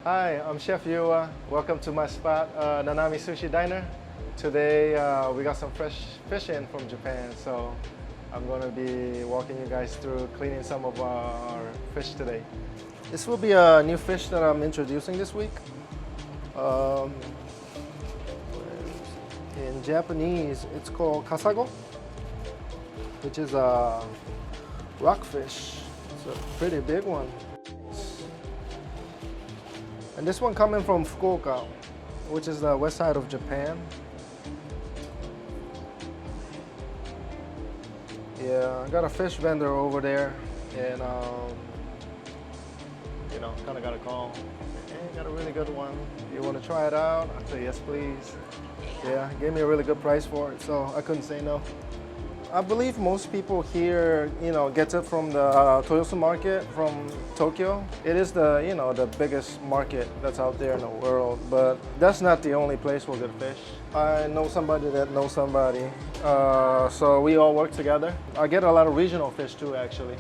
Hi, I'm Chef Yuwa. Welcome to my spot, Nanami Sushi Diner. Today we got some fresh fish in from Japan, so I'm going to be walking you guys through cleaning some of our fish today. This will be a new fish that I'm introducing this week. In Japanese, it's called kasago, which is a rockfish. It's a pretty big one. And this one coming from Fukuoka, which is the west side of Japan. Yeah, I got a fish vendor over there, and kind of got a call. Hey, got a really good one. You want to try it out? I said, yes, please. Yeah, gave me a really good price for it, so I couldn't say no. I believe most people here, get it from the Toyosu market from Tokyo. It is the biggest market that's out there in the world, but that's not the only place for good fish. I know somebody that knows somebody, so we all work together. I get a lot of regional fish too, actually.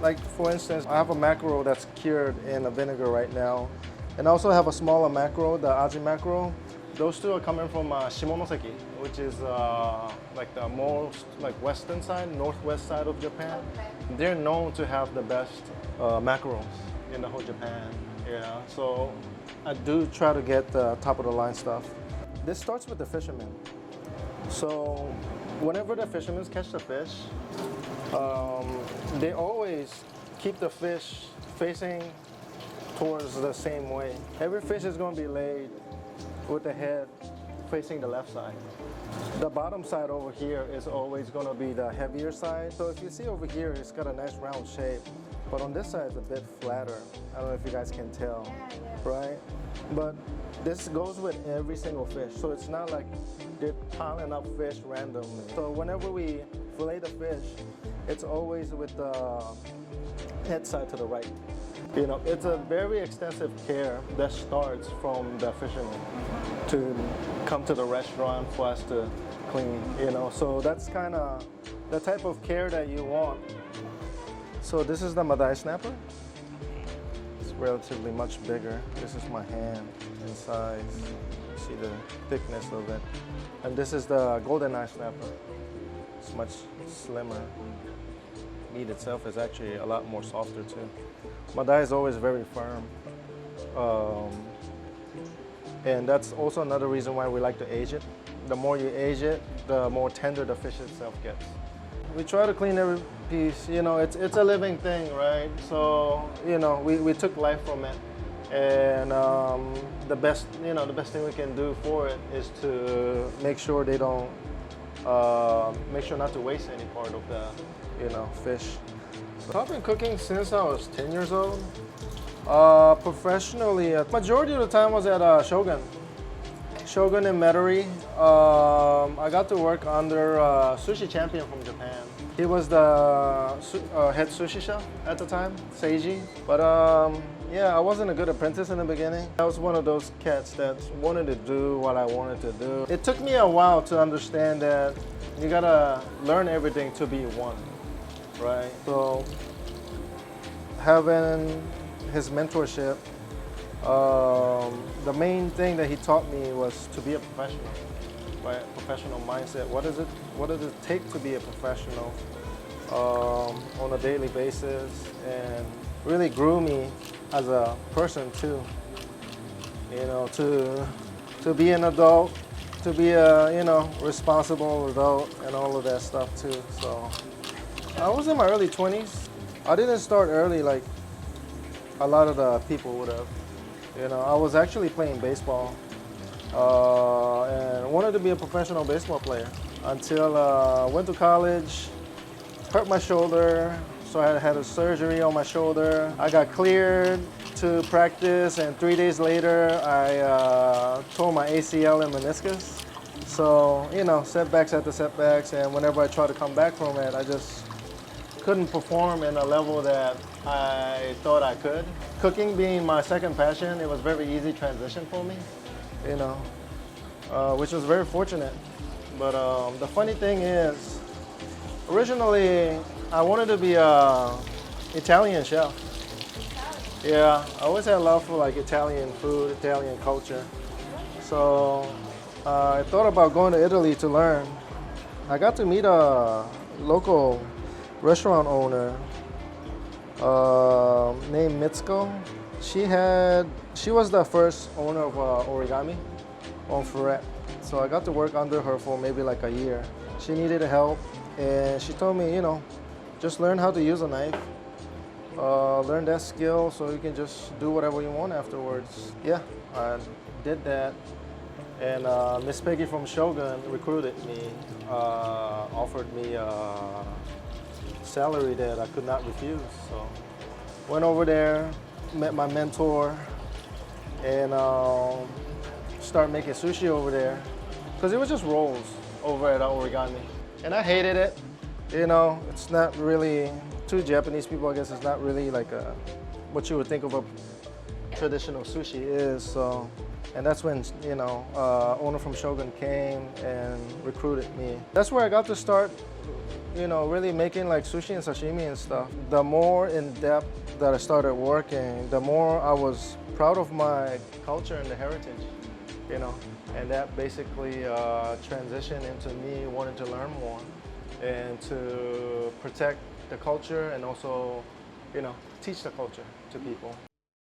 Like for instance, I have a mackerel that's cured in a vinegar right now, and I also have a smaller mackerel, the Aji mackerel. Those two are coming from Shimonoseki, which is like the most western side, northwest side of Japan. Okay. They're known to have the best mackerels in the whole Japan. Yeah, so I do try to get the top of the line stuff. This starts with the fishermen. So whenever the fishermen catch the fish, they always keep the fish facing towards the same way. Every fish is going to be laid with the head facing the left side. The bottom side over here is always going to be the heavier side. So if you see over here, it's got a nice round shape, but on this side it's a bit flatter. I don't know if you guys can tell, right? But this goes with every single fish, so it's not like they're piling up fish randomly. So whenever we fillet the fish, it's always with the head side to the right. It's a very extensive care that starts from the fishermen to come to the restaurant for us to clean, So that's kind of the type of care that you want. So this is the Madai snapper. It's relatively much bigger. This is my hand in size. You see the thickness of it. And this is the golden eye snapper. It's much slimmer. Meat itself is actually a lot more softer too. Madai is always very firm. And that's also another reason why we like to age it. The more you age it, the more tender the fish itself gets. We try to clean every piece, it's a living thing, right? So, we took life from it. And the best thing we can do for it is to make sure they don't, make sure not to waste any part of the, fish. So I've been cooking since I was 10 years old. Professionally, majority of the time was at Shogun in Metairie. I got to work under a sushi champion from Japan. He was the head sushi chef at the time, Seiji. But yeah, I wasn't a good apprentice in the beginning. I was one of those cats that wanted to do what I wanted to do. It took me a while to understand that you gotta learn everything to be one, right? So having his mentorship, the main thing that he taught me was to be a professional, right? Professional mindset. What does it take to be a professional on a daily basis, and really grew me as a person too. To be an adult, to be a responsible adult, and all of that stuff too. So I was in my early 20s. I didn't start early like a lot of the people would have. I was actually playing baseball and wanted to be a professional baseball player until I went to college, hurt my shoulder, so I had a surgery on my shoulder. I got cleared to practice, and 3 days later I tore my ACL and meniscus. So, setbacks after setbacks, and whenever I try to come back from it, I just couldn't perform in a level that I thought I could. Cooking being my second passion, it was a very easy transition for me, which was very fortunate. But the funny thing is, originally I wanted to be an Italian chef. Yeah, I always had love for like Italian food, Italian culture. So I thought about going to Italy to learn. I got to meet a local restaurant owner named Mitsuko. She was the first owner of Origami on Ferret. So I got to work under her for maybe like a year. She needed help, and she told me, just learn how to use a knife. Learn that skill so you can just do whatever you want afterwards. Yeah, I did that. And Miss Peggy from Shogun recruited me, offered me a salary that I could not refuse. So went over there, met my mentor, and started making sushi over there. Because it was just rolls over at Origami. And I hated it. It's not really, to Japanese people, I guess it's not really like what you would think of a traditional sushi is. So, and that's when, owner from Shogun came and recruited me. That's where I got to start, really making like sushi and sashimi and stuff. The more in depth that I started working, the more I was proud of my culture and the heritage, and that basically transitioned into me wanting to learn more and to protect the culture and also, teach the culture to people.